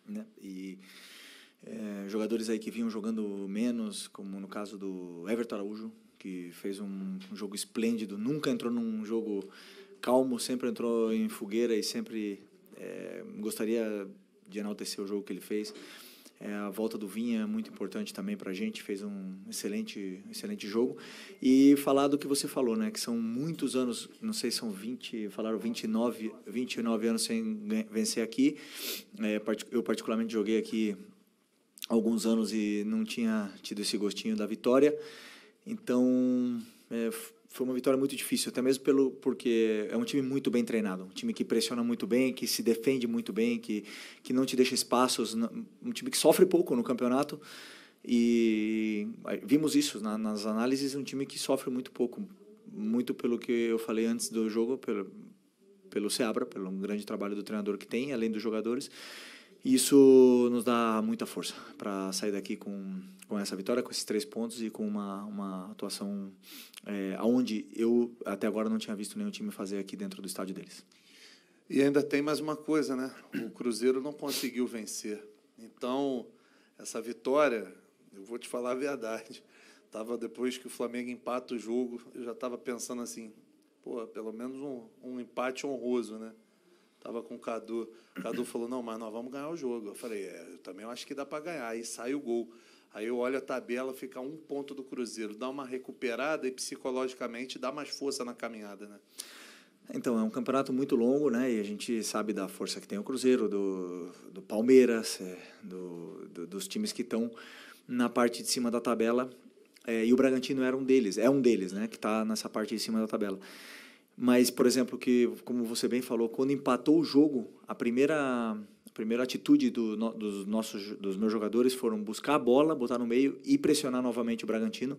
né? E jogadores aí que vinham jogando menos, como no caso do Everton Araújo, que fez um jogo esplêndido, nunca entrou num jogo calmo, sempre entrou em fogueira e sempre gostaria de enaltecer o jogo que ele fez. A volta do Vinha é muito importante também para a gente, fez um excelente jogo. E falar do que você falou, né, que são muitos anos, não sei, são 29 anos sem vencer aqui. Eu particularmente joguei aqui alguns anos e não tinha tido esse gostinho da vitória. Então, foi uma vitória muito difícil, até mesmo porque é um time muito bem treinado, um time que pressiona muito bem, que se defende muito bem, que não te deixa espaços, um time que sofre pouco no campeonato. E vimos isso nas análises, um time que sofre muito pouco, muito pelo que eu falei antes do jogo, pelo Seabra, pelo grande trabalho do treinador que tem, além dos jogadores. Isso nos dá muita força para sair daqui com essa vitória, com esses 3 pontos e com uma atuação onde eu até agora não tinha visto nenhum time fazer aqui dentro do estádio deles. E ainda tem mais uma coisa, né? O Cruzeiro não conseguiu vencer. Então, essa vitória, eu vou te falar a verdade, depois que o Flamengo empata o jogo, eu já estava pensando assim, pelo menos um empate honroso, né? Estava com o Cadu. O Cadu falou, não, mas nós vamos ganhar o jogo. Eu falei, eu também acho que dá para ganhar. Aí sai o gol. Aí eu olho a tabela, fica 1 ponto do Cruzeiro. Dá uma recuperada e, psicologicamente, dá mais força na caminhada, né? Então, é um campeonato muito longo, né? E a gente sabe da força que tem o Cruzeiro, do Palmeiras, dos times que estão na parte de cima da tabela. E o Bragantino é um deles, né? Que está nessa parte de cima da tabela. Mas, por exemplo, como você bem falou, quando empatou o jogo, a primeira atitude dos meus jogadores foram buscar a bola, botar no meio e pressionar novamente o Bragantino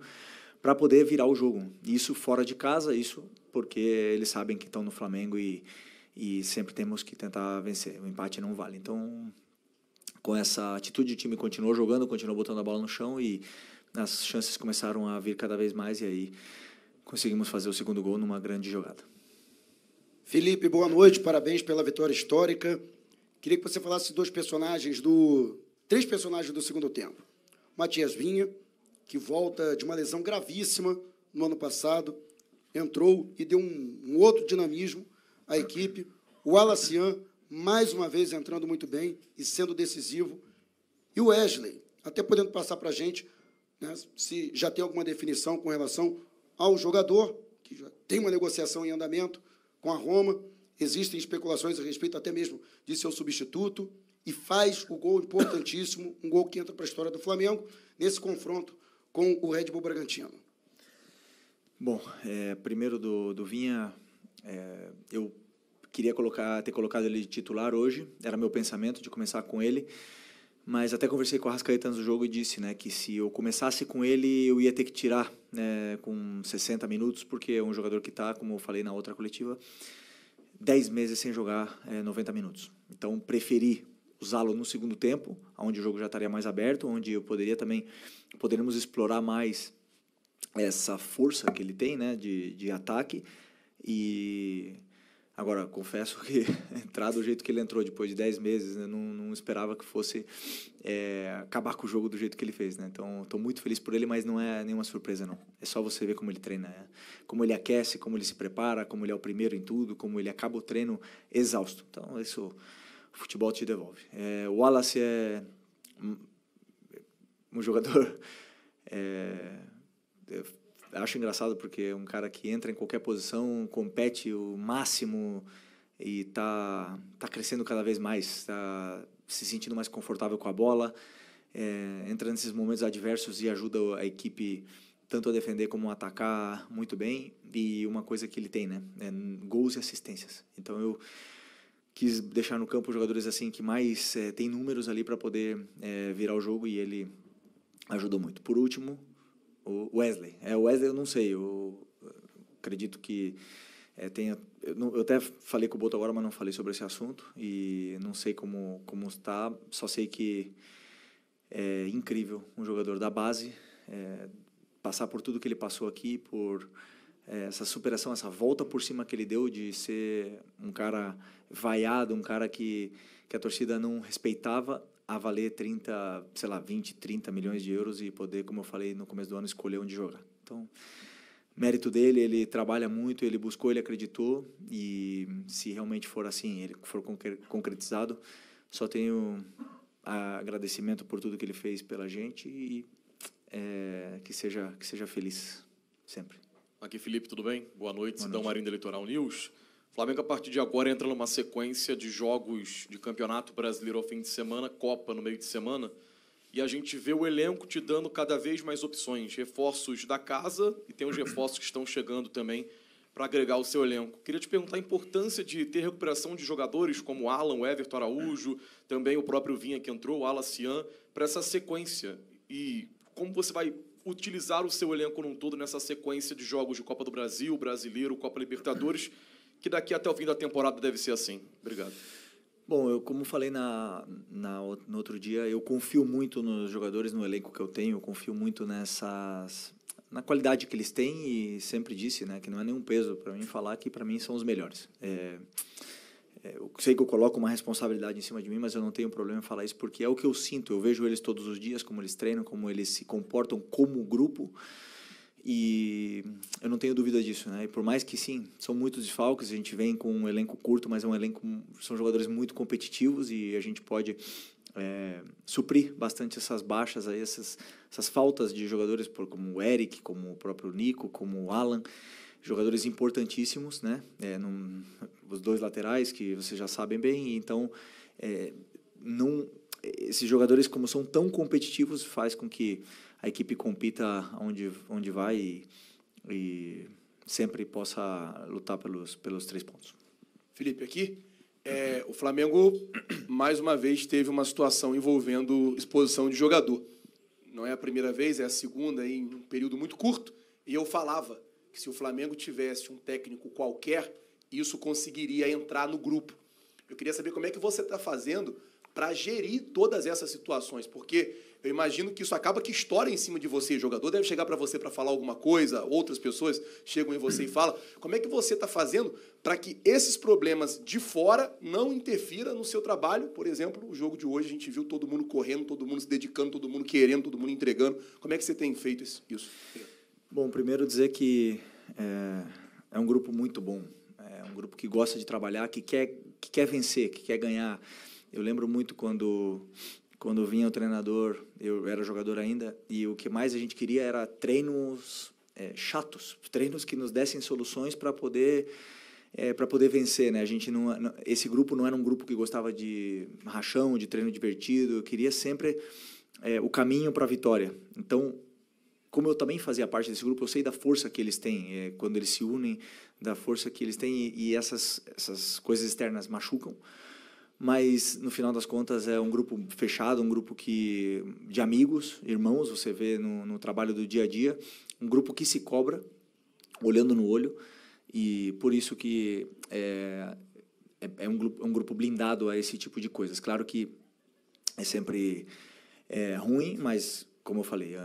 para poder virar o jogo. Isso fora de casa, isso porque eles sabem que estão no Flamengo e sempre temos que tentar vencer. O empate não vale. Então, com essa atitude, o time continuou jogando, continuou botando a bola no chão e as chances começaram a vir cada vez mais e aí conseguimos fazer o 2º gol numa grande jogada. Felipe, boa noite, parabéns pela vitória histórica. Queria que você falasse 3 personagens do 2º tempo. Matias Vinha, que volta de uma lesão gravíssima no ano passado, entrou e deu um outro dinamismo à equipe. O Alacian, mais uma vez, entrando muito bem e sendo decisivo. E o Wesley, até podendo passar para a gente, né, se já tem alguma definição com relação ao jogador, que já tem uma negociação em andamento com a Roma, existem especulações a respeito até mesmo de seu substituto, e faz o gol importantíssimo, um gol que entra para a história do Flamengo, nesse confronto com o Red Bull Bragantino. Bom, primeiro do Vinha, eu queria ter colocado ele de titular hoje, era meu pensamento de começar com ele, mas até conversei com o Arrascaeta antes do jogo e disse, né, que se eu começasse com ele, eu ia ter que tirar, né, com 60 minutos, porque é um jogador que está, como eu falei na outra coletiva, 10 meses sem jogar 90 minutos. Então, preferi usá-lo no 2º tempo, onde o jogo já estaria mais aberto, onde poderíamos explorar mais essa força que ele tem, né, de ataque. E agora, confesso que entrar do jeito que ele entrou depois de 10 meses, né, não esperava que fosse acabar com o jogo do jeito que ele fez, né? Então, estou muito feliz por ele, mas não é nenhuma surpresa, não. É só você ver como ele treina, como ele aquece, como ele se prepara, como ele é o primeiro em tudo, como ele acaba o treino exausto. Então, isso o futebol te devolve. O Wallace é um jogador... eu acho engraçado porque é um cara que entra em qualquer posição, compete o máximo e tá crescendo cada vez mais, está se sentindo mais confortável com a bola, entra nesses momentos adversos e ajuda a equipe tanto a defender como a atacar muito bem. E uma coisa que ele tem, né, gols e assistências. Então eu quis deixar no campo jogadores assim que mais tem números ali para poder virar o jogo, e ele ajudou muito. Por último, o Wesley. O Wesley eu não sei, eu acredito que eu até falei com o Boto agora, mas não falei sobre esse assunto, e não sei como está, só sei que é incrível um jogador da base, passar por tudo que ele passou aqui, por essa superação, essa volta por cima que ele deu de ser um cara vaiado, um cara que que a torcida não respeitava a valer 30, sei lá, 20, 30 milhões de euros e poder, como eu falei no começo do ano, escolher onde jogar. Então, mérito dele, ele trabalha muito, ele buscou, ele acreditou, e se realmente for assim, ele for concretizado, só tenho agradecimento por tudo que ele fez pela gente e que seja feliz sempre. Aqui, Felipe, tudo bem? Boa noite, Sidão Marinho da Litoral News. Flamengo, a partir de agora, entra numa sequência de jogos de Campeonato Brasileiro ao fim de semana, Copa no meio de semana, e a gente vê o elenco te dando cada vez mais opções, reforços da casa, e tem os reforços que estão chegando também para agregar o seu elenco. Queria te perguntar a importância de ter recuperação de jogadores como o Alan, o Everton Araújo, também o próprio Vinha que entrou, o Alacian, para essa sequência. E como você vai utilizar o seu elenco num todo nessa sequência de jogos de Copa do Brasil, Brasileiro, Copa Libertadores, que daqui até o fim da temporada deve ser assim. Obrigado. Bom, eu, como falei no outro dia, eu confio muito nos jogadores, no elenco que eu tenho, eu confio muito na qualidade que eles têm, e sempre disse, né, que não é nenhum peso para mim falar que para mim são os melhores. Eu sei que eu coloco uma responsabilidade em cima de mim, mas eu não tenho problema em falar isso, porque é o que eu sinto. Eu vejo eles todos os dias, como eles treinam, como eles se comportam como grupo, e eu não tenho dúvida disso, né? E por mais que, sim, são muitos desfalques, a gente vem com um elenco curto, mas são jogadores muito competitivos, e a gente pode suprir bastante essas baixas, aí, essas faltas de jogadores como o Eric, como o próprio Nico, como o Alan, jogadores importantíssimos, né? Os dois laterais, que vocês já sabem bem, então esses jogadores, como são tão competitivos, faz com que a equipe compita onde vai e sempre possa lutar pelos 3 pontos. Felipe, aqui, o Flamengo, mais uma vez, teve uma situação envolvendo exposição de jogador. Não é a primeira vez, é a segunda, em um período muito curto, e eu falava que se o Flamengo tivesse um técnico qualquer, isso conseguiria entrar no grupo. Eu queria saber como é que você está fazendo para gerir todas essas situações, porque eu imagino que isso acaba que estoura em cima de você. O jogador deve chegar para você para falar alguma coisa, outras pessoas chegam em você e falam. Como é que você está fazendo para que esses problemas de fora não interfiram no seu trabalho? Por exemplo, o jogo de hoje, a gente viu todo mundo correndo, todo mundo se dedicando, todo mundo querendo, todo mundo entregando. Como é que você tem feito isso? Bom, primeiro dizer que é um grupo muito bom. É um grupo que gosta de trabalhar, que quer vencer, que quer ganhar. Eu lembro muito quando vinha o treinador, eu era jogador ainda, e o que mais a gente queria era treinos chatos, treinos que nos dessem soluções para poder vencer, né? A gente esse grupo não era um grupo que gostava de rachão, de treino divertido. Eu queria sempre o caminho para a vitória. Então, como eu também fazia parte desse grupo, eu sei da força que eles têm quando eles se unem, da força que eles têm, e essas coisas externas machucam. Mas, no final das contas, é um grupo fechado, um grupo de amigos, irmãos, você vê no trabalho do dia a dia, um grupo que se cobra, olhando no olho, e por isso que é um grupo blindado a esse tipo de coisas. Claro que é sempre ruim, mas, como eu falei,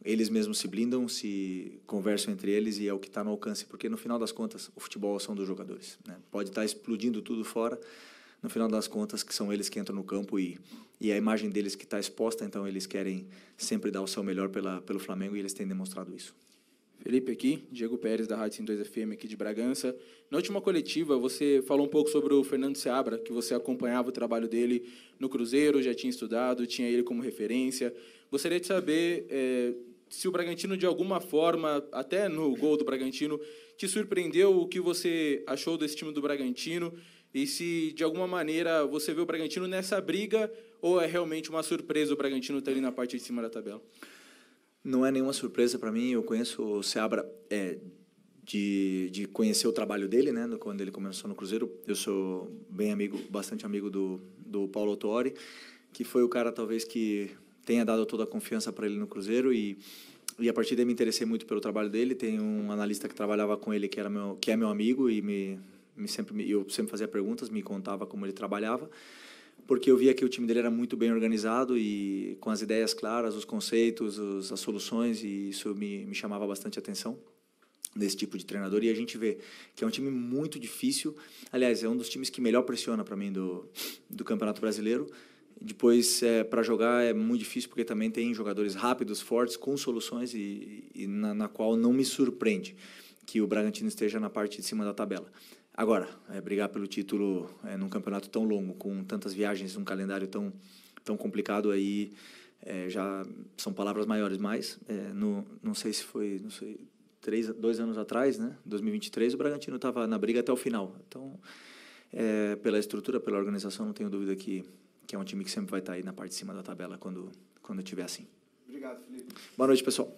eles mesmos se blindam, se conversam entre eles, e é o que está no alcance, porque, no final das contas, o futebol são dos jogadores, né? Pode estar explodindo tudo fora, no final das contas, que são eles que entram no campo, e a imagem deles que está exposta, então eles querem sempre dar o seu melhor pelo Flamengo, e eles têm demonstrado isso. Felipe aqui, Diego Pérez, da Rádio 102 FM, aqui de Bragança. Na última coletiva, você falou um pouco sobre o Fernando Seabra, que você acompanhava o trabalho dele no Cruzeiro, já tinha estudado, tinha ele como referência. Gostaria de saber se o Bragantino, de alguma forma, até no gol do Bragantino, te surpreendeu, o que você achou desse time do Bragantino, e se, de alguma maneira, você vê o Bragantino nessa briga, ou é realmente uma surpresa o Bragantino estar ali na parte de cima da tabela? Não é nenhuma surpresa para mim. Eu conheço o Seabra de conhecer o trabalho dele, né, quando ele começou no Cruzeiro. Eu sou bastante amigo do Paulo Autuori, que foi o cara, talvez, que tenha dado toda a confiança para ele no Cruzeiro, e a partir daí me interessei muito pelo trabalho dele. Tem um analista que trabalhava com ele, que é meu amigo, e eu sempre fazia perguntas, me contava como ele trabalhava, porque eu via que o time dele era muito bem organizado e com as ideias claras, os conceitos, as soluções, e isso me chamava bastante atenção. desse tipo de treinador, e a gente vê que é um time muito difícil. Aliás, é um dos times que melhor pressiona para mim do Campeonato Brasileiro. Depois, para jogar é muito difícil, porque também tem jogadores rápidos, fortes, com soluções, e na qual não me surpreende que o Bragantino esteja na parte de cima da tabela. Agora, brigar pelo título num campeonato tão longo, com tantas viagens, um calendário tão complicado, aí já são palavras maiores, mas não sei se foi... 2 anos atrás, né, 2023, o Bragantino estava na briga até o final. Então, pela estrutura, pela organização, não tenho dúvida que é um time que sempre vai estar aí na parte de cima da tabela quando estiver assim. Obrigado, Felipe. Boa noite, pessoal.